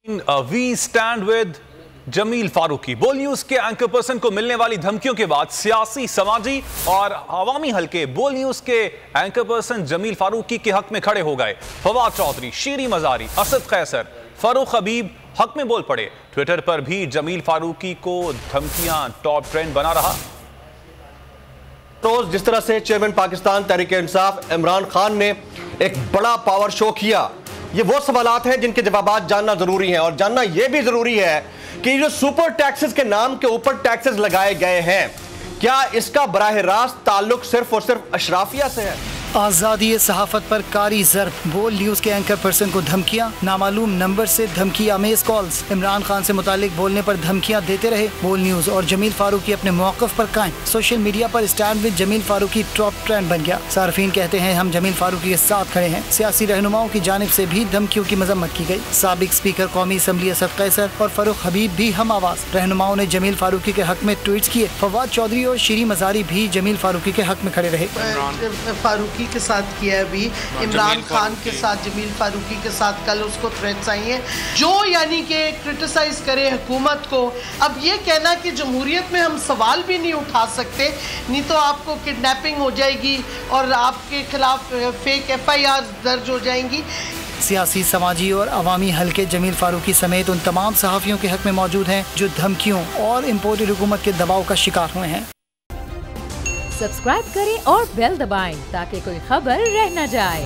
We stand with Jamil Farooqui. Bol news के anchor person को मिलने वाली धमकियों के बाद सियासी, समाजी और अवामी हलके बोल न्यूज के एंकर पर्सन जमील फारूकी के हक में खड़े हो गए। फवाद चौधरी, शीरी मजारी, असद कैसर, फरूख हबीब हक में बोल पड़े। ट्विटर पर भी जमील फारूकी को धमकियां टॉप ट्रेंड बना रहा। रोज जिस तरह से चेयरमैन पाकिस्तान तहरीक इंसाफ इमरान खान ने एक बड़ा पावर शो किया, ये वो सवालात हैं जिनके जवाब जानना जरूरी हैं। और जानना यह भी जरूरी है कि जो सुपर टैक्सेस के नाम के ऊपर टैक्सेस लगाए गए हैं, क्या इसका बराह रास्त ताल्लुक सिर्फ और सिर्फ अशराफिया से है? आज़ादी सहाफत पर कारी ज़र्ब। बोल न्यूज़ के एंकर पर्सन को धमकियां, नामालूम नंबर से धमकी आमेज कॉल्स। इमरान खान से मुतालिक बोलने पर धमकियां देते रहे बोल न्यूज़ और जमील फारूकी अपने मौक़िफ़ पर कायम। सोशल मीडिया पर stand with Jamil Farooqui top trend बन गया। सार्फिन कहते हैं हम जमील फारूकी के साथ खड़े हैं। सियासी रहनुमाओं की जानिब से भी धमकियों की मजम्मत की गई। साबिक स्पीकर कौमी असम्बली असद कैसर और फरूख हबीब भी हम आवाज़। रहनुमाओं ने जमील फारूकी के हक में ट्वीट्स किए। फवाद चौधरी और शीरी मजारी भी जमील फारूकी के हक में खड़े रहे। फारूकी के साथ किया है अभी, इमरान खान के साथ, जमील फारूकी के साथ कल उसको थ्रेट्स आई हैं जो यानी कि क्रिटिसाइज करे हुकूमत को। अब ये कहना कि जमहूरियत में हम सवाल भी नहीं उठा सकते, नहीं तो आपको किडनैपिंग हो जाएगी और आपके खिलाफ फेक FIR दर्ज हो जाएंगी। सियासी, समाजी और अवामी हलके जमील फारूकी समेत उन तमाम सहाफ़ियों के हक में मौजूद हैं जो धमकियों और इम्पोर्टेड हुकूमत के दबाव का शिकार हुए हैं। सब्सक्राइब करें और बेल दबाएं ताकि कोई खबर रह न जाए।